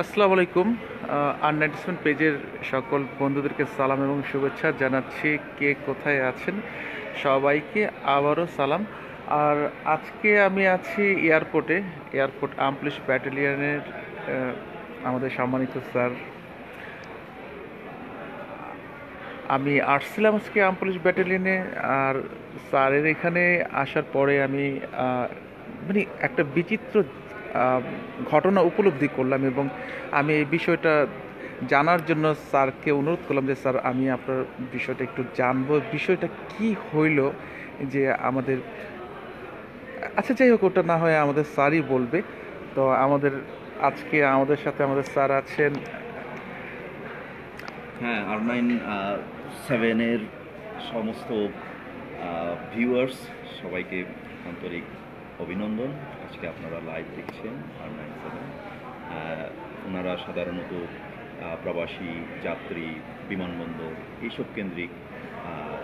আসসালামু আলাইকুম। আননাইনটিসমেন্ট পেজের সকল বন্ধুদেরকে সালাম এবং শুভেচ্ছা জানাচ্ছি। কে কোথায় আছেন সবাইকে আবারও সালাম। আর আজকে আমি আছি এয়ারপোর্ট আর্ম পুলিশ ব্যাটালিয়নের আমাদের সম্মানিত স্যার। আমি আসছিলাম আজকে আর্ম পুলিশ ব্যাটালিয়নে। আর স্যারের এখানে আসার পরে আমি মানে একটা বিচিত্র আহ, ঘটনা উপলব্ধি করলাম এবং আমি এই বিষয়টা জানার জন্য স্যারকে অনুরোধ করলাম যে স্যার আমি আপনার বিষয়টা একটু জানবো, বিষয়টা কি হইল যে আমাদের, আচ্ছা যাই হোক ওটা না হয় আমাদের স্যারই বলবে। তো আজকে আমাদের সাথে আমাদের স্যার আছেন। হ্যাঁ, R9 7-এর সমস্ত ভিউয়ার্স সবাইকে আন্তরিক অভিনন্দন। আজকে আপনারা লাইভ দেখছেন R9 7। ওনারা সাধারণত প্রবাসী যাত্রী, বিমানবন্দর এইসব কেন্দ্রিক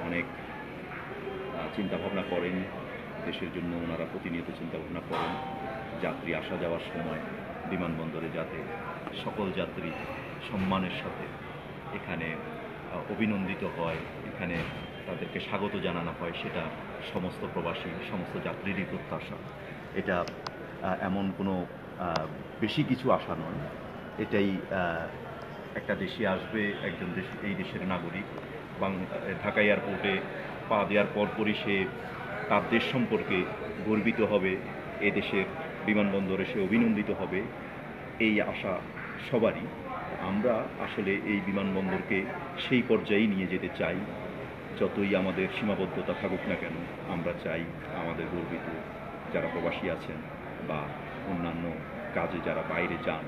অনেক চিন্তাভাবনা করেন। দেশের জন্য ওনারা প্রতিনিয়ত চিন্তাভাবনা করেন। যাত্রী আসা যাওয়ার সময় বিমানবন্দরে যাতে সকল যাত্রী সম্মানের সাথে এখানে অভিনন্দিত হয়, এখানে তাদেরকে স্বাগত জানানো হয়, সেটা সমস্ত প্রবাসী, সমস্ত যাত্রীরই প্রত্যাশা। এটা এমন কোনো বেশি কিছু আশা নয়। এটাই একটা দেশে আসবে একজন এই দেশের নাগরিক, ঢাকা এয়ারপোর্টে পা দেওয়ার পরপরই সে তার দেশ সম্পর্কে গর্বিত হবে, এ দেশের বিমানবন্দরে সে অভিনন্দিত হবে, এই আশা সবারই। আমরা আসলে এই বিমানবন্দরকে সেই পর্যায়ে নিয়ে যেতে চাই। যতই আমাদের সীমাবদ্ধতা থাকুক না কেন, আমরা চাই আমাদের গর্বিত যারা প্রবাসী আছেন বা অন্যান্য কাজে যারা বাইরে যান,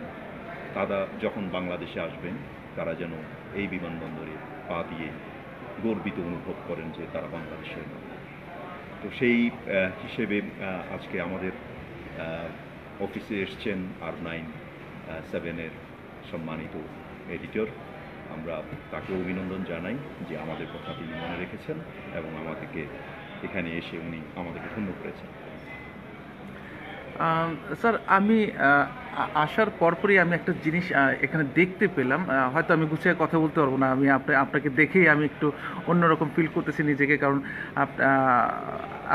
তারা যখন বাংলাদেশে আসবেন তারা যেন এই বিমানবন্দরে পা দিয়ে গর্বিত অনুভব করেন যে তারা বাংলাদেশের নাগরিক। তো সেই হিসেবে আজকে আমাদের অফিসে এসছেন R9 7-এর সম্মানিত এডিটর। আমরা তাকে অভিনন্দন জানাই যে আমাদের কথা তিনি মনে রেখেছেন এবং আমাদেরকে এখানে এসে উনি আমাদেরকে ধন্য করেছেন। স্যার আমি আসার পরপরই আমি একটা জিনিস এখানে দেখতে পেলাম। হয়তো আমি গুছিয়ে কথা বলতে পারবো না, আমি আপনাকে দেখেই আমি একটু অন্যরকম ফিল করতেছি নিজেকে, কারণ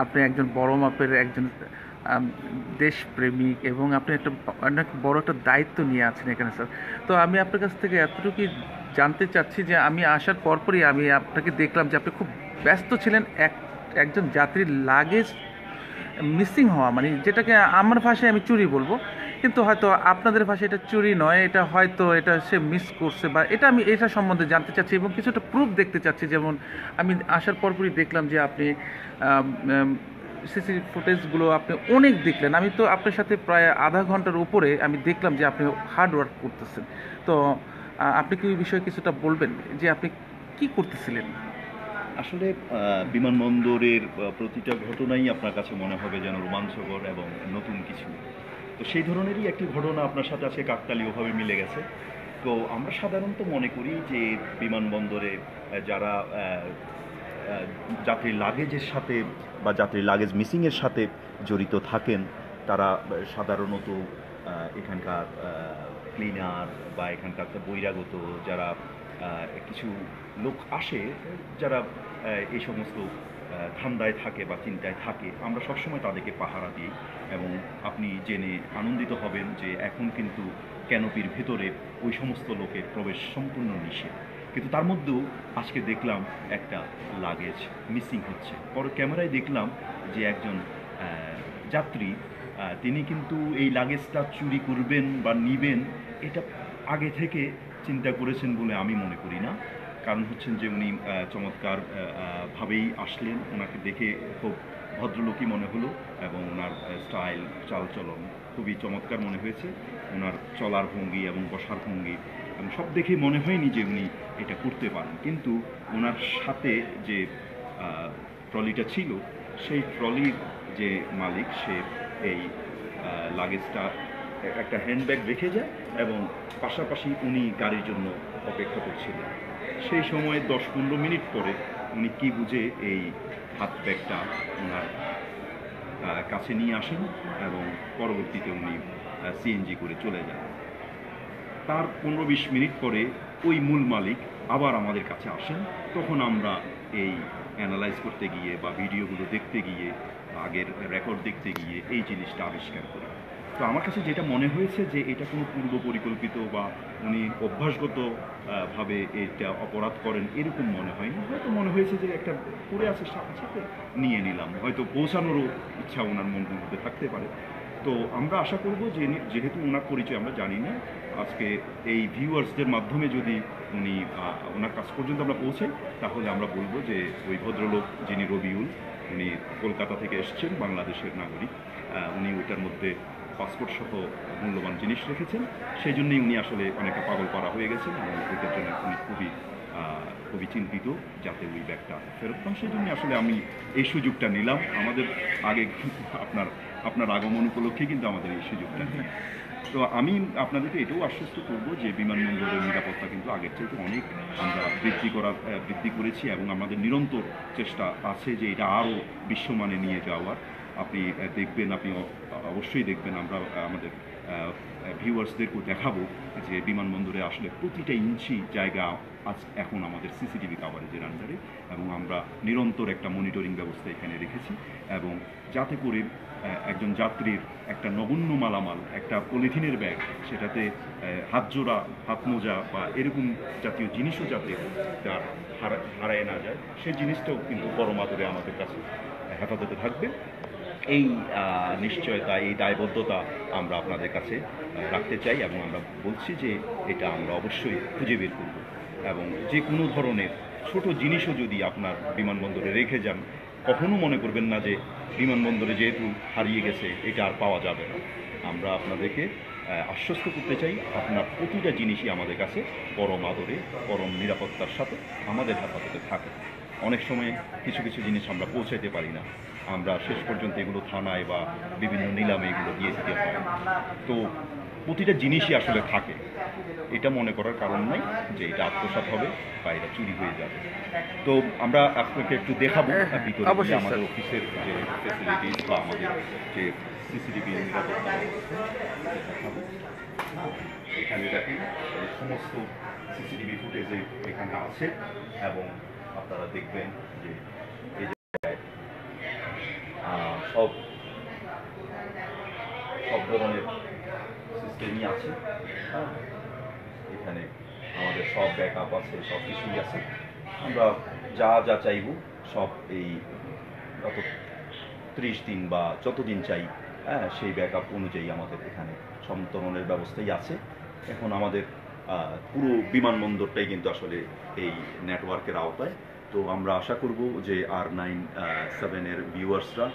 আপনি একজন বড় মাপের একজন দেশপ্রেমিক এবং আপনি একটা অনেক বড় একটা দায়িত্ব নিয়ে আছেন এখানে স্যার। তো আমি আপনার কাছ থেকে এতটুকু জানতে চাচ্ছি যে আমি আসার পরপরই আমি আপনাকে দেখলাম যে আপনি খুব ব্যস্ত ছিলেন একজন যাত্রীর লাগেজ মিসিং হওয়া, মানে যেটাকে আমার ভাষায় আমি চুরি বলবো, কিন্তু হয়তো আপনাদের ভাষায় এটা চুরি নয়, এটা হয়তো এটা সে মিস করছে, বা এটা সম্বন্ধে জানতে চাচ্ছি এবং কিছুটা প্রুফ দেখতে চাচ্ছি। যেমন আমি আসার পরপরই দেখলাম যে আপনি সিসি ফুটেজগুলো আপনি অনেক দেখলেন। আমি তো আপনার সাথে প্রায় আধা ঘন্টার উপরে আমি দেখলাম যে আপনি হার্ড ওয়ার্ক করতেছেন। তো আপনি কি ওই বিষয়ে কিছুটা বলবেন যে আপনি কি করতেছিলেন? আসলে বিমানবন্দরের প্রতিটা ঘটনাই আপনার কাছে মনে হবে যেন রোমাঞ্চকর এবং নতুন কিছু। তো সেই ধরনেরই একটি ঘটনা আপনার সাথে আজকে কাকতালীয়ভাবে মিলে গেছে। তো আমরা সাধারণত মনে করি যে বিমানবন্দরে যারা যাত্রীর লাগেজের সাথে বা যাত্রীর লাগেজ মিসিংয়ের সাথে জড়িত থাকেন, তারা সাধারণত এখানকার ক্লিনার বা এখানকার বহিরাগত যারা কিছু লোক আসে, যারা এই সমস্ত ধান্দায় থাকে বা চিন্তায় থাকে, আমরা সবসময় তাদেরকে পাহারা দিই। এবং আপনি জেনে আনন্দিত হবেন যে এখন কিন্তু ক্যানোপির ভেতরে ওই সমস্ত লোকের প্রবেশ সম্পূর্ণ নিষেধ। কিন্তু তার মধ্যেও আজকে দেখলাম একটা লাগেজ মিসিং হচ্ছে। পরে ক্যামেরায় দেখলাম যে একজন যাত্রী, তিনি কিন্তু এই লাগেজটা চুরি করবেন বা নিবেন এটা আগে থেকে চিন্তা করেছেন বলে আমি মনে করি না। কারণ হচ্ছেন যে উনি চমৎকার ভাবেই আসলেন, ওনাকে দেখে খুব ভদ্রলোকই মনে হলো এবং ওনার স্টাইল চালচলন খুবই চমৎকার মনে হয়েছে। ওনার চলার ভঙ্গি এবং বসার ভঙ্গি এবং সব দেখে মনে হয়নি যে উনি এটা করতে পারেন। কিন্তু ওনার সাথে যে ট্রলিটা ছিল, সেই ট্রলির যে মালিক, সে এই লাগেজটা একটা হ্যান্ডব্যাগ রেখে যায় এবং পাশাপাশি উনি গাড়ির জন্য অপেক্ষা করছিলেন। সেই সময় 10-15 মিনিট পরে উনি কি বুঝে এই হাত ব্যাগটা ওনার কাছে নিয়ে আসেন এবং পরবর্তীতে উনি সিএনজি করে চলে যান। তার 15-20 মিনিট পরে ওই মূল মালিক আবার আমাদের কাছে আসেন। তখন আমরা এই অ্যানালাইজ করতে গিয়ে বা ভিডিওগুলো দেখতে গিয়ে, আগের রেকর্ড দেখতে গিয়ে এই জিনিসটা আবিষ্কার করি। তো আমার কাছে যেটা মনে হয়েছে যে এটা কোনো পূর্ব পরিকল্পিত বা উনি অভ্যাসগত ভাবে এটা অপরাধ করেন এরকম মনে হয়নি। হয়তো মনে হয়েছে যে একটা পড়ে আছে সাথে সাথে নিয়ে নিলাম, হয়তো পৌঁছানোরও ইচ্ছা ওনার মনের মধ্যে থাকতে পারে। তো আমরা আশা করব যে যেহেতু ওনার পরিচয় আমরা জানি না, আজকে এই ভিউয়ার্সদের মাধ্যমে যদি উনি ওনার কাছ পর্যন্ত আমরা পৌঁছাই, তাহলে আমরা বলবো যে ওই ভদ্রলোক যিনি রবিউল, উনি কলকাতা থেকে এসেছেন, বাংলাদেশের নাগরিক। উনি ওইটার মধ্যে পাসপোর্ট সহ মূল্যবান জিনিস রেখেছেন, সেই জন্যই উনি আসলে অনেকটা পাগল পাড়া হয়ে গেছেন এবং ওইটার জন্য উনি খুবই চিন্তিত যাতে ওই ব্যাগটা ফেরত পান। সেই জন্য আসলে আমি এই সুযোগটা নিলাম। আমাদের আগে আপনার আগমন উপলক্ষে কিন্তু আমাদের এই সুযোগটা নেই। তো আমি আপনাদেরকে এটাও আশ্বস্ত করব যে বিমানবন্দরের নিরাপত্তা কিন্তু আগের চাইতে অনেক আমরা বৃদ্ধি করেছি এবং আমাদের নিরন্তর চেষ্টা আছে যে এটা আরও বিশ্বমানে নিয়ে যাওয়ার। আপনি দেখবেন, আপনি অবশ্যই দেখবেন, আমরা আমাদের ভিউয়ার্সদেরকেও দেখাবো যে বিমানবন্দরে আসলে প্রতিটা ইঞ্চি জায়গা এখন আমাদের সিসিটিভি কাভারেজের আন্ডারে, এবং আমরা নিরন্তর একটা মনিটরিং ব্যবস্থা এখানে রেখেছি, এবং যাতে করে একজন যাত্রীর একটা নগণ্য মালামাল, একটা পলিথিনের ব্যাগ, সেটাতে হাতজোড়া, হাত মোজা বা এরকম জাতীয় জিনিসও যাতে তার হারায় না যায়, সেই জিনিসটাও কিন্তু পরম আদরে আমাদের কাছে হেফাজতে থাকবে। এই নিশ্চয়তা, এই দায়বদ্ধতা আমরা আপনাদের কাছে রাখতে চাই, এবং আমরা বলছি যে এটা আমরা অবশ্যই খুঁজে বের করব, এবং যে কোনো ধরনের ছোট জিনিসও যদি আপনার বিমানবন্দরে রেখে যান, কখনো মনে করবেন না যে বিমানবন্দরে যেহেতু হারিয়ে গেছে এটা আর পাওয়া যাবে না। আমরা আপনাদেরকে আশ্বস্ত করতে চাই আপনার প্রতিটা জিনিসই আমাদের কাছে পরম আদরে, পরম নিরাপত্তার সাথে আমাদের হেফাজতে থাকে। অনেক সময় কিছু কিছু জিনিস আমরা পৌঁছাইতে পারি না, আমরা শেষ পর্যন্ত এগুলো থানায় বা বিভিন্ন নিলামে এগুলো দিয়ে দিতে হয়। তো প্রতিটা জিনিসই আসলে থাকে, এটা মনে করার কারণ নাই যে এটা আত্মসাৎ হবে বা এটা চুরি হয়ে যাবে। তো আমরা আপনাকে একটু দেখাবো ভিতরে অবশ্যই আমাদের স্যার। অফিসের যে ফেসিলিটিস বা আমাদের যে সিসিটিভি নিরাপত্তা ব্যবস্থা দেখাবো। এখানে দেখেন এই সমস্ত সিসিটিভি ফুটেজে এখানে আছে, এবং আপনারা দেখবেন যে এই জায়গায় সব ধরনের সিস্টেমই আছে। হ্যাঁ, এখানে আমাদের সব ব্যাকআপ আছে, সব কিছুই আছে। আমরা যা যা চাইব সব এই গত 30 দিন বা যতদিন চাই, হ্যাঁ, সেই ব্যাকআপ অনুযায়ী আমাদের এখানে সন্তরণের ব্যবস্থাই আছে। এখন আমাদের পুরো বিমানবন্দরটাই কিন্তু আসলে এই নেটওয়ার্কের আওতায়। তো আমরা আশা করব যে R9-7 ভিউয়ার্সরা,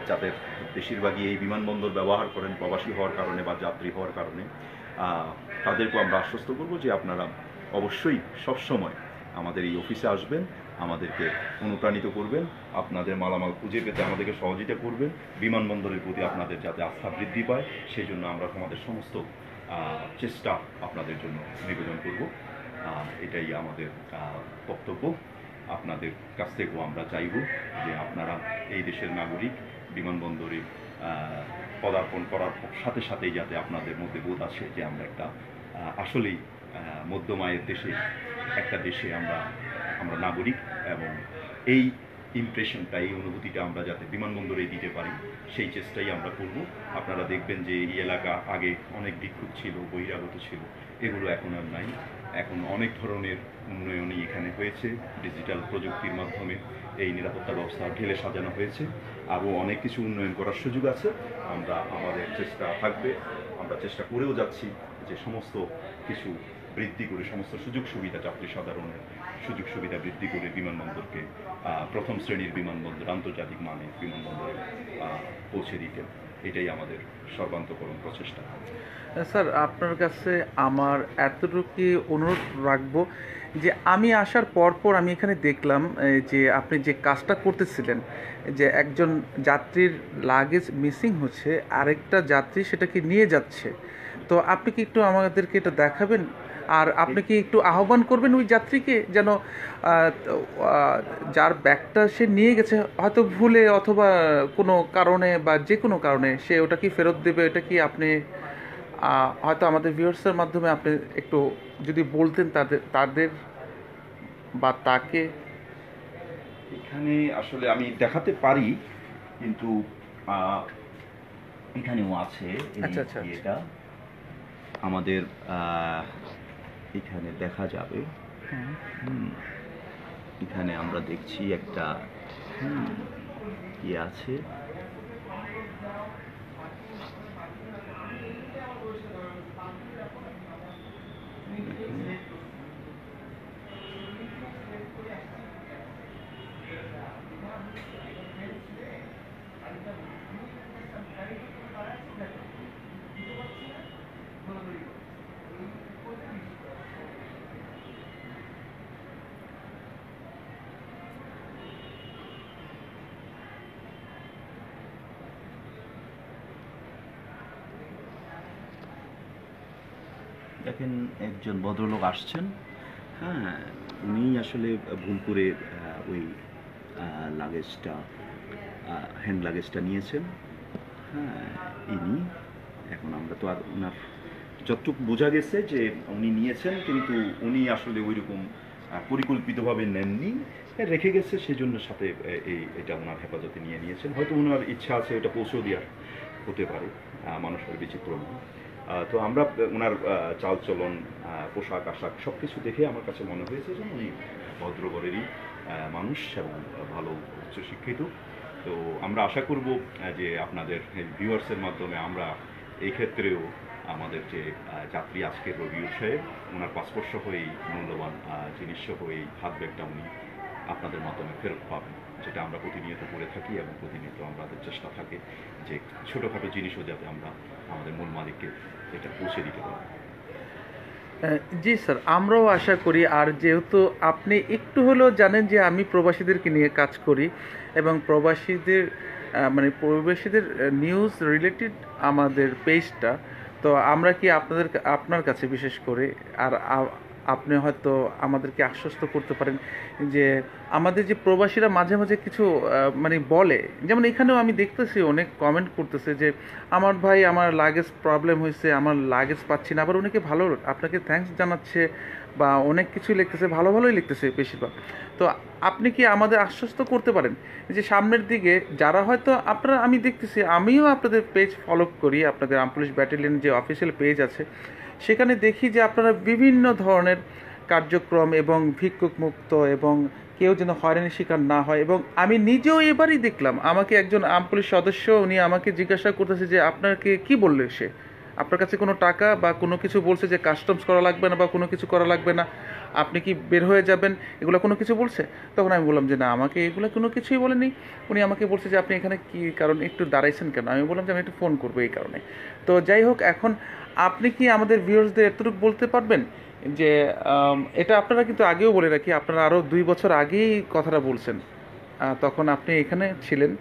যাদের বেশিরভাগই এই বিমানবন্দর ব্যবহার করেন প্রবাসী হওয়ার কারণে বা যাত্রী হওয়ার কারণে, তাদেরকেও আমরা আশ্বস্ত করব যে আপনারা অবশ্যই সবসময় আমাদের এই অফিসে আসবেন, আমাদেরকে অনুপ্রাণিত করবেন, আপনাদের মালামাল খুঁজে পেতে আমাদেরকে সহযোগিতা করবেন, বিমানবন্দরের প্রতি আপনাদের যাতে আস্থা বৃদ্ধি পায় সেই জন্য আমরা আমাদের সমস্ত চেষ্টা আপনাদের জন্য নিবেদন করব। এটাই আমাদের বক্তব্য। আপনাদের কাছ থেকেও আমরা চাইব যে আপনারা এই দেশের নাগরিক, বিমানবন্দরে পদার্পণ করার সাথে সাথেই যাতে আপনাদের মধ্যে বোধ আসে যে আমরা একটা আসলেই মধ্যম আয়ের দেশে, একটা দেশে আমরা নাগরিক, এবং এই ইমপ্রেশনটা, এই অনুভূতিটা আমরা যাতে বিমানবন্দরে দিতে পারি সেই চেষ্টাই আমরা করব। আপনারা দেখবেন যে এই এলাকা আগে অনেক বিক্ষোভ ছিল, বহিরাগত ছিল, এগুলো এখন আর নাই। এখন অনেক ধরনের উন্নয়নই এখানে হয়েছে, ডিজিটাল প্রযুক্তির মাধ্যমে এই নিরাপত্তা ব্যবস্থা ঢেলে সাজানো হয়েছে। আরও অনেক কিছু উন্নয়ন করার সুযোগ আছে, আমাদের চেষ্টা থাকবে, আমরা চেষ্টা করেও যাচ্ছি যে সমস্ত কিছু বৃদ্ধি করে, সমস্ত সুযোগ সুবিধা, যাত্রী সাধারণের সুযোগ সুবিধা বৃদ্ধি করে বিমানবন্দরকে প্রথম শ্রেণীর বিমানবন্দর, আন্তর্জাতিক মানের বিমানবন্দরে পৌঁছে দিতে। এটাই আমাদের সর্বান্তকরণ প্রচেষ্টা। স্যার, আপনার কাছে আমার এতটুকু অনুরোধ রাখবো যে আমি আসার পর আমি এখানে দেখলাম যে আপনি যে কাজটা করতেছিলেন, যে একজন যাত্রীর লাগেজ মিসিং হচ্ছে, আরেকটা যাত্রী সেটাকে নিয়ে যাচ্ছে। তো আপনি কি একটু আমাদেরকে এটা দেখাবেন, আর আপনি কি একটু আহ্বান করবেন ওই যাত্রীকে যেন যার ব্যাগটা সে নিয়ে গেছে হয়তো ভুলে অথবা কোনো কারণে বা যে কোনো কারণে সে ওটা কি ফেরত দেবে, এটা কি আপনি হয়তো আমাদের ভিউয়ার্সের মাধ্যমে আপনি একটু যদি বলতেন তাদের তাদের বা তাকে। এখানে আসলে আমি দেখাতে পারি, কিন্তু আহ, এখানেও আছে এই আচ্ছা, আচ্ছা, আচ্ছা। ইয়েটা আমাদের এখানে দেখা যাবে। হুম, এখানে আমরা দেখছি একটা ইয়ে আছে। দেখেন একজন ভদ্রলোক আসছেন, হ্যাঁ, উনি আসলে ভুল করে ওই লাগেজটা, হ্যান্ড লাগেজটা নিয়েছেন। হ্যাঁ, ইনি, এখন আমরা তো আর ওনার, যতটুকু বোঝা গেছে যে উনি নিয়েছেন, কিন্তু উনি আসলে ওইরকম পরিকল্পিতভাবে নেননি, রেখে গেছে, সেজন্য সাথে এটা ওনার হেফাজতে নিয়েছেন। হয়তো ওনার ইচ্ছা আছে ওটা পৌঁছে দেওয়ার, হতে পারে, মানুষের বিচিত্র মন। তো আমরা ওনার চালচলন, পোশাক আশাক সব কিছু দেখে আমার কাছে মনে হয়েছে যে উনি ভদ্রঘরেরই মানুষ এবং ভালো উচ্চশিক্ষিত। তো আমরা আশা করব যে আপনাদের ভিউয়ার্সের মাধ্যমে আমরা এই ক্ষেত্রেও আমাদের যে যাত্রী আজকের রবিউল সাহেব, ওনার পাসপোর্ট সহ এই মূল্যবান জিনিস সহ এই হাত ব্যাগটা উনি আপনাদের মাধ্যমে ফেরত পাবেন, যেটা আমরা প্রতিনিয়ত করে থাকি এবং প্রতিনিয়ত আমাদের চেষ্টা থাকে যে ছোটোখাটো জিনিসও যাতে আমরা আমাদের মূল মালিককে এটা পৌঁছে দিতে পারি। জি স্যার, আমরাও আশা করি। আর যেহেতু আপনি একটু হলেও জানেন যে আমি প্রবাসীদেরকে নিয়ে কাজ করি এবং প্রবাসীদের প্রবাসীদের নিউজ রিলেটেড আমাদের পেজটা, তো আমরা কি আপনার কাছে বিশেষ করে, আর আপনি হয়তো আমাদেরকে আশ্বস্ত করতে পারেন যে আমাদের যে প্রবাসীরা মাঝে মাঝে কিছু বলে, যেমন এখানেও আমি দেখতেছি অনেক কমেন্ট করতেছে যে আমার ভাই, আমার লাগেজ প্রবলেম হয়েছে, আমার লাগেজ পাচ্ছি না। আবার অনেকে ভালো আপনাকে থ্যাঙ্কস জানাচ্ছে বা অনেক কিছুই লিখতেছে, ভালো ভালোই লিখতেছে বেশিরভাগ। তো আপনি কি আমাদের আশ্বস্ত করতে পারেন যে সামনের দিকে যারা হয়তো আপনারা, আমি দেখতেছি, আমিও আপনাদের পেজ ফলো করি, আপনাদের আর্মড পুলিশ ব্যাটালিয়ন যে অফিসিয়াল পেজ আছে সেখানে দেখি যে আপনারা বিভিন্ন ধরনের কার্যক্রম এবং ভিক্ষুক মুক্ত এবং কেউ যেন হয়রানির শিকার না হয়। এবং আমি নিজেও এবারই দেখলাম, আমাকে একজন আর্মড পুলিশ সদস্য উনি আমাকে জিজ্ঞাসা করতেছে যে আপনাকে কি বললে সে, আপনার কাছে কোনো টাকা বা কোনো কিছু বলছে যে কাস্টমস করা লাগবে না বা কোনো কিছু করা লাগবে না, আপনি কি বের হয়ে যাবেন, এগুলো কোনো কিছু বলছে? তখন আমি বললাম যে না, আমাকে এগুলো কোনো কিছুই বলেনি। উনি আমাকে বলছে যে আপনি এখানে কি কারণ একটু দাঁড়াইছেন কেন? আমি বললাম যে আমি একটু ফোন করবো এই কারণে। তো যাই হোক, এখন আপনি কি আমাদের ভিউয়ার্সদের এতটুকু বলতে পারবেন যে এটা আপনারা কিন্তু আগেও বলে রাখি, আপনারা আরও 2 বছর আগেই কথাটা বলছেন, তখন আপনি এখানে ছিলেন।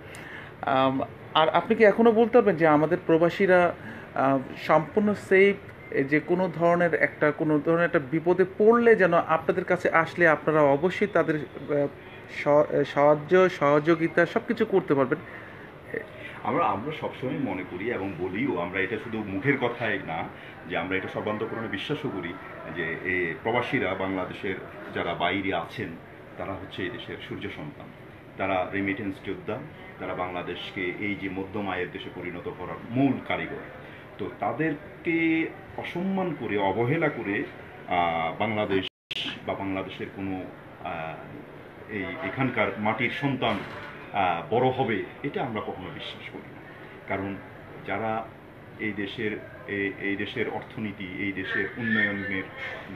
আম, আর আপনি কি এখনও বলতে পারবেন যে আমাদের প্রবাসীরা সম্পূর্ণ সেফ, যে কোনো ধরনের একটা বিপদে পড়লে যেন আপনাদের কাছে আসলে আপনারা অবশ্যই তাদের সাহায্য সহযোগিতা সব কিছু করতে পারবেন? আমরা আমরা সবসময় মনে করি এবং বলিও, আমরা এটা শুধু মুখের কথাই না, যে আমরা এটা সর্বান্তকরণে বিশ্বাসও করি যে এই প্রবাসীরা, বাংলাদেশের যারা বাইরে আছেন, তারা হচ্ছে এই দেশের সূর্য সন্তান, তারা রেমিটেন্স যোদ্ধা, তারা বাংলাদেশকে এই যে মধ্যম আয়ের দেশে পরিণত করার মূল কারিগর। তো তাদেরকে অসম্মান করে, অবহেলা করে বাংলাদেশ বা বাংলাদেশের কোনো এখানকার মাটির সন্তান বড় হবে, এটা আমরা কখনো বিশ্বাস করি না। কারণ যারা এই দেশের অর্থনীতি, এই দেশের উন্নয়নের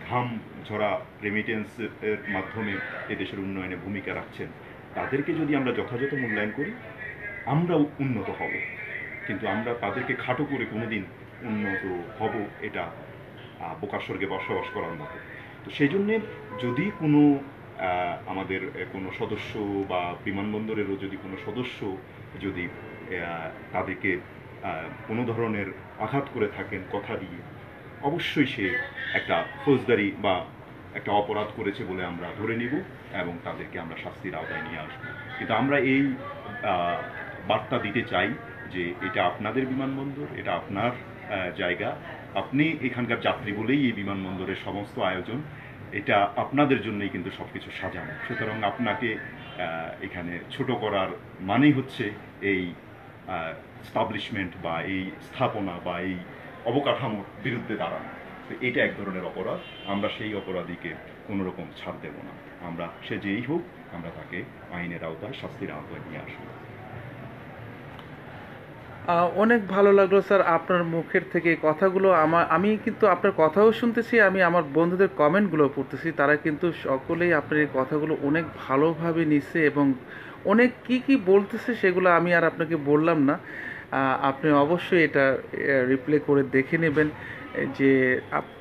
ঘাম ঝরা রেমিটেন্সের মাধ্যমে এই দেশের উন্নয়নে ভূমিকা রাখছেন, তাদেরকে যদি আমরা যথাযথ মূল্যায়ন করি, আমরাও উন্নত হব। কিন্তু আমরা তাদেরকে খাটো করে কোনোদিন উন্নত হব, এটা বোকার স্বর্গে বসবাস করার মতো। তো সেই জন্যে যদি কোনো আমাদের কোনো সদস্য বা বিমানবন্দরেরও যদি কোনো সদস্য যদি তাদেরকে কোনো ধরনের আঘাত করে থাকেন কথা দিয়ে, অবশ্যই সে একটা ফৌজদারি বা একটা অপরাধ করেছে বলে আমরা ধরে নিব এবং তাদেরকে আমরা শাস্তির আওতায় নিয়ে আসবো। কিন্তু আমরা এই বার্তা দিতে চাই যে এটা আপনাদের বিমানবন্দর, এটা আপনার জায়গা, আপনি এখানকার যাত্রী বলেই এই বিমানবন্দরের সমস্ত আয়োজন, এটা আপনাদের জন্যই কিন্তু সব কিছু সাজানো। সুতরাং আপনাকে এখানে ছোট করার মানেই হচ্ছে এই স্টাবলিশমেন্ট বা এই স্থাপনা বা এই অবকাঠামোর বিরুদ্ধে দাঁড়ানো। তো এটা এক ধরনের অপরাধ। আমরা সেই অপরাধীকে কোনো রকম ছাড় দেব না। আমরা সে যেই হোক, আমরা তাকে আইনের আওতায়, শাস্তির আওতায় নিয়ে আসবো। অনেক ভালো লাগলো স্যার আপনার মুখের থেকে এই কথাগুলো। আমি কিন্তু আপনার কথাও শুনতেছি, আমি আমার বন্ধুদের কমেন্টগুলো পড়তেছি, তারা কিন্তু সকলেই আপনার এই কথাগুলো অনেক ভালোভাবে নিছে এবং অনেক কি কি বলতেছে সেগুলো আমি আর আপনাকে বললাম না। আপনি অবশ্যই এটা রিপ্লে করে দেখে নেবেন যে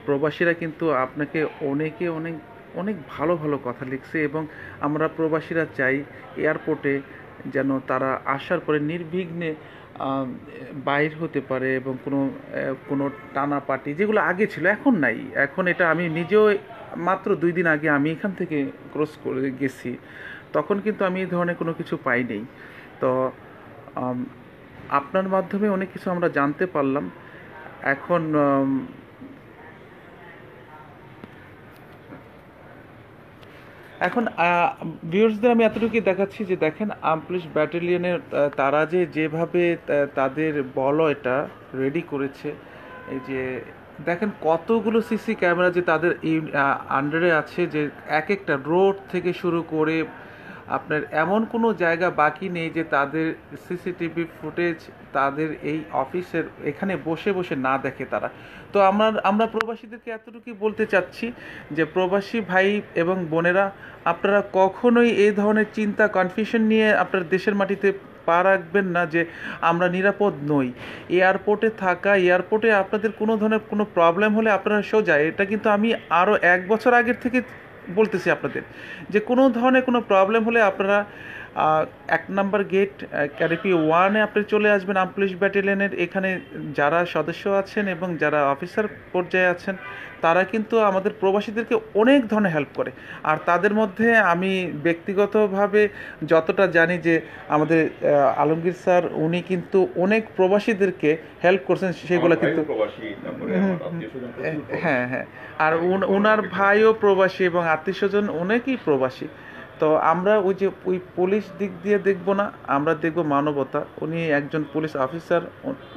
প্রবাসীরা কিন্তু আপনাকে অনেকে অনেক অনেক ভালো ভালো কথা লিখছে এবং আমরা প্রবাসীরা চাই এয়ারপোর্টে যেন তারা আসার পরে নির্বিঘ্নে বাইর হতে পারে এবং কোনো টানা পাটি যেগুলো আগে ছিল এখন নাই। এখন এটা আমি নিজেও মাত্র 2 দিন আগে আমি এখান থেকে ক্রস করে গেছি, তখন কিন্তু আমি এই ধরনের কোনো কিছু পাইনি। তো আম, আপনার মাধ্যমে অনেক কিছু আমরা জানতে পারলাম। এখন এখন ভিউয়ার্সদের আমি এতটুকুই দেখাচ্ছি যে দেখেন আর্ম পুলিশ ব্যাটালিয়নের তারা যেভাবে তাদের বলয়টা রেডি করেছে, এই যে দেখেন কতগুলো সিসি ক্যামেরা যে তাদের আন্ডারে আছে, যে এক একটা রোড থেকে শুরু করে আপনার এমন কোনো জায়গা বাকি নেই যে তাদের সিসিটিভি ফুটেজ তাদের এই অফিসের এখানে বসে বসে না দেখে তারা। তো আমরা প্রবাসীদেরকে এতটুকুই বলতে চাচ্ছি যে প্রবাসী ভাই এবং বোনেরা, আপনারা কখনোই এই ধরনের চিন্তা কনফিউশন নিয়ে আপনার দেশের মাটিতে পা রাখবেন না যে আমরা নিরাপদ নই। এয়ারপোর্টে আপনাদের কোনো ধরনের কোনো প্রবলেম হলে আপনারা সোজা, এটা কিন্তু আমি আরও 1 বছর আগের থেকে বলতেছি আপনাদের, যে কোনো ধরনের কোনো প্রবলেম হলে আপনারা 1 নম্বর গেট ক্যারিপি 1-এ আপনি চলে আসবেন। আর্ম পুলিশ ব্যাটালিয়নের এখানে যারা সদস্য আছেন এবং যারা অফিসার পর্যায়ে আছেন তারা কিন্তু আমাদের প্রবাসীদেরকে অনেক ধরনের হেল্প করে। আর তাদের মধ্যে আমি ব্যক্তিগতভাবে যতটা জানি যে আমাদের আলমগীর স্যার উনি কিন্তু অনেক প্রবাসীদেরকে হেল্প করছেন, সেগুলো কিন্তু হ্যাঁ হ্যাঁ, আর ওনার ভাইও প্রবাসী এবং আত্মীয়স্বজন অনেকেই প্রবাসী। তো আমরা ওই পুলিশ দিক দিয়ে দেখব না, আমরা দেখব মানবতা। উনি একজন পুলিশ অফিসার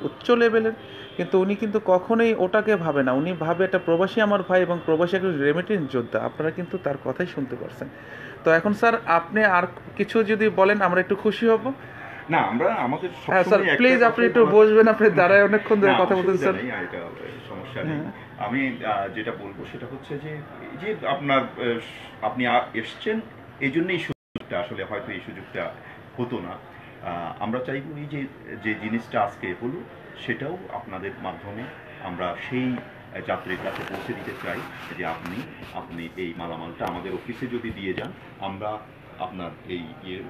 উচ্চ লেভেলের, কিন্তু উনি কিন্তু কখনোই ওটাকে ভাবে না, উনি ভাবে এটা প্রবাসী আমার ভাই এবং প্রবাসী একজন রেমিটেন্স যোদ্ধা। আপনারা কিন্তু তার কথাই শুনতে পারছেন। তো এখন স্যার আপনি আর কিছু যদি বলেন আমরা একটু খুশি হব। না, আমরা আমাদের হ্যাঁ স্যার প্লিজ আপনি একটু বসবেন, আপনি দাঁড়ায় অনেকক্ষণ ধরে কথা বলতেন স্যার। এটা সমস্যা নেই। আমি যেটা বলবো সেটা হচ্ছে যে এই যে আপনি এসছেন, এই জন্যই সুযোগটা, আসলে হয়তো এই সুযোগটা হতো না। আমরা চাইবো এই যে জিনিসটা আজকে হলো সেটাও আপনাদের মাধ্যমে আমরা সেই যাত্রীর কাছে পৌঁছে দিতে চাই যে আপনি এই মালামালটা আমাদের অফিসে যদি দিয়ে যান, আমরা আপনার এই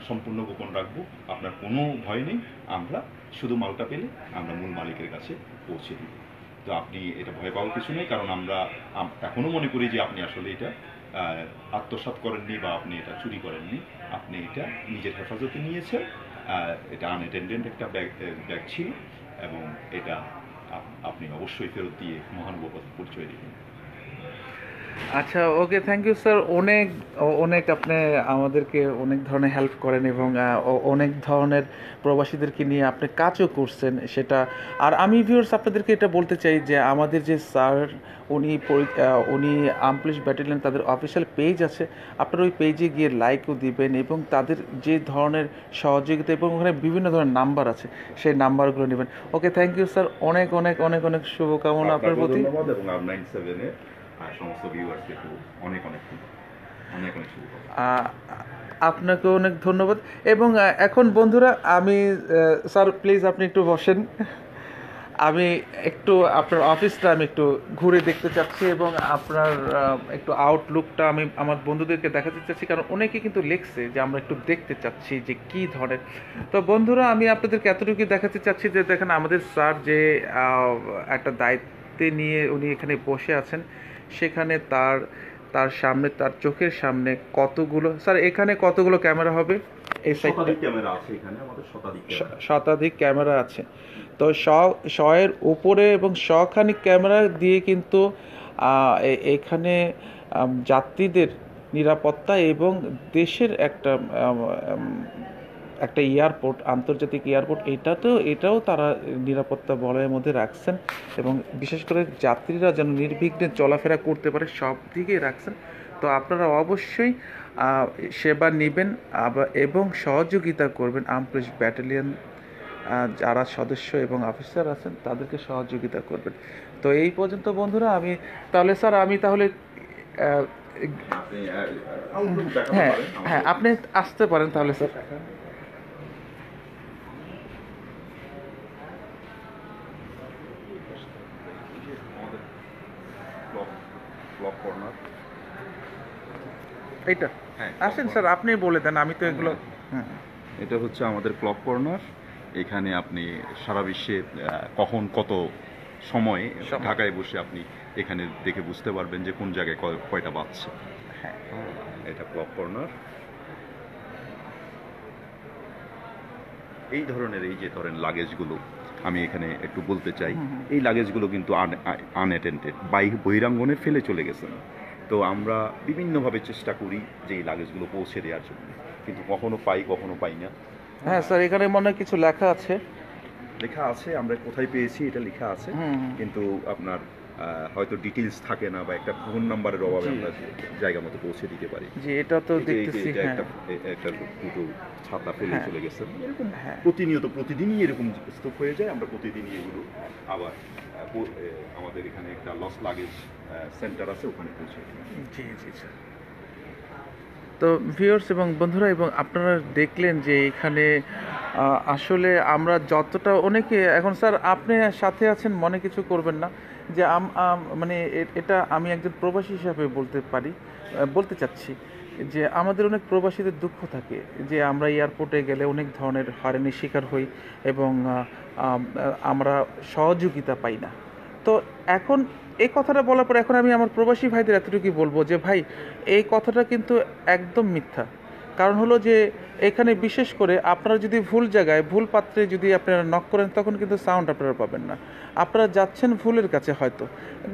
সম্পূর্ণ গোপন রাখবো, আপনার কোনো ভয় নেই। আমরা শুধু মালটা পেলে আমরা মূল মালিকের কাছে পৌঁছে দিব। তো আপনি এটা ভয় পাওয়ার কিছু নেই, কারণ আমরা এখনও মনে করি যে আপনি আসলে এটা আত্মসাৎ করেননি বা আপনি এটা চুরি করেননি, আপনি এটা নিজের হেফাজতে নিয়েছেন। এটা আনঅ্যাটেন্ডেড একটা ব্যাগ ছিল এবং এটা আপনি অবশ্যই ফেরত দিয়ে মহানুভবতার পরিচয় দিবেন। আচ্ছা ওকে, থ্যাংক ইউ স্যার। অনেক আপনি আমাদেরকে অনেক ধরনের হেল্প করেন এবং অনেক ধরনের প্রবাসীদেরকে নিয়ে আপনি কাজও করছেন সেটা। আর আমি ভিউয়ার্স আপনাদেরকে এটা বলতে চাই যে আমাদের যে স্যার উনি আর্ম পুলিশ ব্যাটালিয়ন তাদের অফিসিয়াল পেজ আছে, আপনারা ওই পেজে গিয়ে লাইকও দিবেন এবং তাদের যে ধরনের সহযোগিতা এবং ওখানে বিভিন্ন ধরনের নাম্বার আছে সেই নাম্বারগুলো নেবেন। ওকে, থ্যাংক ইউ স্যার, অনেক অনেক অনেক অনেক শুভকামনা আপনার প্রতি। ধন্যবাদ এবং R97 এর সমস্ত ভিউয়ার্সকে অনেক অনেক শুভকামনা। আপনাকে অনেক ধন্যবাদ। এবং এখন বন্ধুরা আমি স্যার প্লিজ আপনি একটু বসেন, আমি একটু আপনার অফিসটা আমি একটু ঘুরে দেখতে চাচ্ছি এবং আপনার একটু আউটলুকটা আমি আমার বন্ধুদেরকে দেখাতে চাচ্ছি, কারণ অনেকে কিন্তু লিখছে যে আমরা একটু দেখতে চাচ্ছি যে কী ধরনের। তো বন্ধুরা আমি আপনাদেরকে এতটুকু দেখাতে চাচ্ছি যে দেখেন আমাদের স্যার যে একটা দায়িত্বে নিয়ে উনি এখানে বসে আছেন, সেখানে তার তার সামনে, তার চোখের সামনে কতগুলো, স্যার এখানে কতগুলো ক্যামেরা হবে? এই সাইডটা শতাধিক ক্যামেরা আছে এখানে, আমাদের শতাধিক ক্যামেরা। শতাধিক ক্যামেরা আছে। তো শয়ের উপরে এবং শখানিক ক্যামেরা দিয়ে কিন্তু এখানে যাত্রীদের নিরাপত্তা এবং দেশের একটা এয়ারপোর্ট, আন্তর্জাতিক এয়ারপোর্ট, এটাও তারা নিরাপত্তা বলয়ের মধ্যে রাখছেন এবং বিশেষ করে যাত্রীরা যেন নির্বিঘ্নে চলাফেরা করতে পারে সব দিকেই রাখছেন। তো আপনারা অবশ্যই সেবা নেবেন এবং সহযোগিতা করবেন আর্মড পুলিশ ব্যাটালিয়ন যারা সদস্য এবং অফিসার আছেন তাদেরকে সহযোগিতা করবেন। তো এই পর্যন্ত বন্ধুরা, আমি তাহলে স্যার হ্যাঁ হ্যাঁ আপনি আসতে পারেন তাহলে স্যার। ক্লক কর্নার, এইটা হ্যাঁ আসেন স্যার, আপনি বলে দেন, আমি তো এগুলো এটা হচ্ছে আমাদের ক্লক কর্নার। এখানে আপনি সারা বিশ্বে কখন কত সময় ঢাকায় বসে আপনি এখানে দেখে বুঝতে পারবেন যে কোন জায়গায় কয়টা বাজছে। হ্যাঁ, এটা ক্লক কর্নার। এই ধরনের, এই যে ধরেন লাগেজগুলো, আমি এখানে একটু বলতে চাই, এই লাগেজগুলো কিন্তু আনঅ্যাটেন্ডেড, বহিরাঙ্গনে ফেলে চলে গেছেন। তো আমরা বিভিন্নভাবে চেষ্টা করি যে এই লাগেজগুলো পৌঁছে দেওয়ার জন্য, কিন্তু কখনো পাই কখনো পাই না। হ্যাঁ স্যার, এখানে মনে হয় কিছু লেখা আছে, লেখা আছে, আমরা কোথায় পেয়েছি এটা লেখা আছে, কিন্তু আপনার হয়তো ডিটেইলস থাকে না, বা একটা ফোন নাম্বারের অভাবে আমরা জায়গা মতো পৌঁছে দিতে পারি। যে এটা তো দেখতেছি একটা দুটো ছাতা ফেলে চলে গেছে, এরকম হ্যাঁ প্রতিদিনই এরকম স্তূপ হয়ে যায়। আমরা প্রতিদিনই এগুলো আবার আমাদের এখানে একটা লস লাগেজ সেন্টার আছে, ওখানে পৌঁছে দিই। জি জি স্যার। তো ভিউয়ার্স এবং বন্ধুরা, এবং আপনারা দেখলেন যে এখানে আসলে আমরা যতটা, অনেকে এখন স্যার আপনি সাথে আছেন মনে কিছু করবেন না, যে মানে এটা আমি একজন প্রবাসী হিসাবে বলতে চাচ্ছি যে আমাদের অনেক প্রবাসীদের দুঃখ থাকে যে আমরা এয়ারপোর্টে গেলে অনেক ধরনের হয়রানির শিকার হই এবং আমরা সহযোগিতা পাই না। তো এখন এই কথাটা বলার পর এখন আমি আমার প্রবাসী ভাইদের এতটুকুই বলবো যে ভাই, এই কথাটা কিন্তু একদম মিথ্যা। কারণ হলো যে এখানে বিশেষ করে আপনারা যদি ভুল জায়গায়, ভুল পাত্রে যদি আপনারা নক করেন, তখন কিন্তু সাউন্ড আপনারা পাবেন না। আপনারা যাচ্ছেন ভুলের কাছে, হয়তো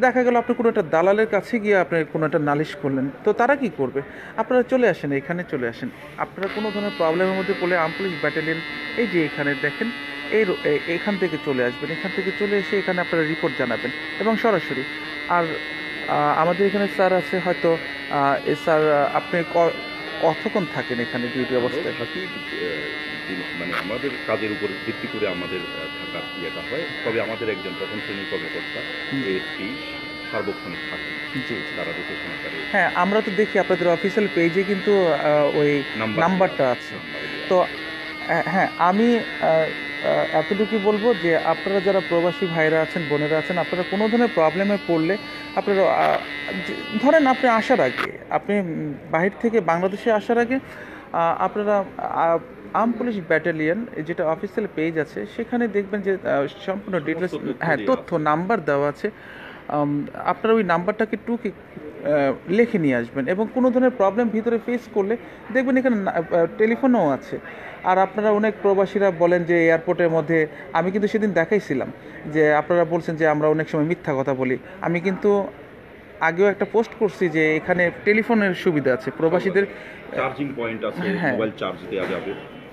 দেখা গেল আপনি কোনো একটা দালালের কাছে গিয়ে আপনি কোনো একটা নালিশ করলেন, তো তারা কি করবে? আপনারা চলে আসেন, এখানে চলে আসেন। আপনারা কোনো ধরনের প্রবলেমের মধ্যে পড়লে আর্মড পুলিশ ব্যাটালিয়ন, এই যে এখানে দেখেন, এখান থেকে চলে আসবেন, এখান থেকে চলে এসে এখানে আপনারা রিপোর্ট জানাবেন এবং সরাসরি। আর আমাদের এখানে স্যার আছে, হয়তো স্যার আপনি কতক্ষণ থাকেন এখানে ডিউটি অবস্থায়? থাকি, মানে আমাদের কাজের উপর ভিত্তি করে আমাদের থাকার ইয়েটা হয়। তবে আমাদের একজন প্রথম শ্রেণীর কর্মকর্তা এএসপি সার্বক্ষণিক থাকে, জি তারা দেখে সহকারে। হ্যাঁ, আমরা তো দেখি আপনাদের অফিসিয়াল পেজে কিন্তু ওই নাম্বারটা আছে। তো হ্যাঁ, আমি এতটুকু বলবো যে আপনারা যারা প্রবাসী ভাইরা আছেন, বোনেরা আছেন, আপনারা কোনো ধরনের প্রবলেমে পড়লে আপনারা ধরেন আপনি আসার আগে, আপনি বাহির থেকে বাংলাদেশে আসার আগে আপনারা আর্মড পুলিশ ব্যাটালিয়ন যেটা অফিসিয়াল পেজ আছে, সেখানে দেখবেন যে সম্পূর্ণ ডিটেলস, হ্যাঁ তথ্য নাম্বার দেওয়া আছে। আপনারা ওই নাম্বারটাকে লিখে নিয়ে আসবেন এবং কোনো ধরনের প্রবলেম ভিতরে ফেস করলে দেখবেন এখানে টেলিফোনও আছে। আর আপনারা অনেক প্রবাসীরা বলেন যে এয়ারপোর্টের মধ্যে, আমি কিন্তু সেদিন দেখাইছিলাম যে আপনারা বলছেন যে আমরা অনেক সময় মিথ্যা কথা বলি। আমি কিন্তু আগেও একটা পোস্ট করছি যে এখানে টেলিফোনের সুবিধা আছে প্রবাসীদের, চার্জিং পয়েন্ট আছে, মোবাইল চার্জ দেওয়া যাবে।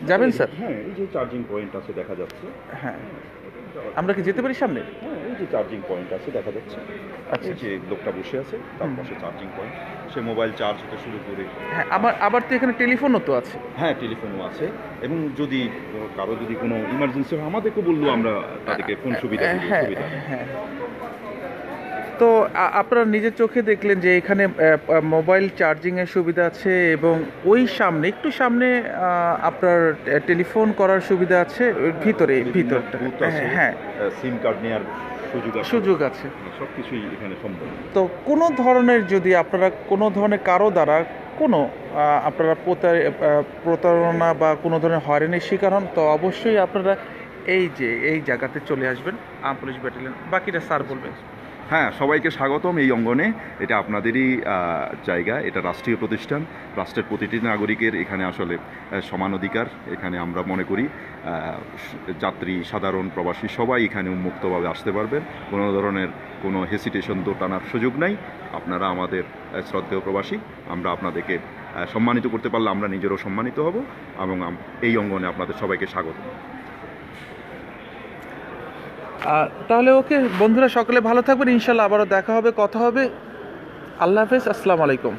যাবেন স্যার? হ্যাঁ, এই যে চার্জিং পয়েন্ট আছে দেখা যাচ্ছে। হ্যাঁ, আমরা কি যেতে পারি সামনে? হ্যাঁ, এই যে চার্জিং পয়েন্ট আছে দেখা যাচ্ছে। আচ্ছা, যে লোকটা বসে আছে তার পাশে চার্জিং পয়েন্ট, সে মোবাইল চার্জ হতে শুরু করে। হ্যাঁ, আবার তো এখানে টেলিফোনও তো আছে। হ্যাঁ, টেলিফোনও আছে, এবং যদি কারো যদি কোনো ইমার্জেন্সি হয় আমাদেরকে বললেও আমরা তাদেরকে ফোন সুবিধা দিই। হ্যাঁ, তো আপনারা নিজের চোখে দেখলেন যে এখানে মোবাইল চার্জিংয়ের সুবিধা আছে এবং ওই সামনে, একটু সামনে আপনার টেলিফোন করার সুবিধা আছে ভিতরটা। হ্যাঁ, সিম কার্ড নেওয়ার সুযোগ আছে, সব কিছুই এখানে সম্ভব। তো কোনো ধরনের যদি আপনারা কোনো ধরনের কারো দ্বারা কোনো আপনারা প্রতারণা বা কোনো ধরনের হয়রানির শিকার হন, তো অবশ্যই আপনারা এই জায়গাতে চলে আসবেন, আর্মড পুলিশ ব্যাটালিয়ন। বাকিটা স্যার বলবেন। হ্যাঁ, সবাইকে স্বাগতম এই অঙ্গনে। এটা আপনাদেরই জায়গা, এটা রাষ্ট্রীয় প্রতিষ্ঠান। রাষ্ট্রের প্রতিটি নাগরিকের এখানে আসলে সমান অধিকার। এখানে আমরা মনে করি যাত্রী, সাধারণ, প্রবাসী সবাই এখানে উন্মুক্তভাবে আসতে পারবেন। কোনো ধরনের কোনো হেসিটেশন টানার সুযোগ নাই। আপনারা আমাদের শ্রদ্ধেয় প্রবাসী, আমরা আপনাদেরকে সম্মানিত করতে পারলে আমরা নিজেরও সম্মানিত হব এবং এই অঙ্গনে আপনাদের সবাইকে স্বাগত। তাহলে ওকে বন্ধুরা, সকলে ভালো থাকবেন, ইনশাল্লাহ আবারও দেখা হবে, কথা হবে। আল্লাহ হাফেজ, আসসালামু আলাইকুম।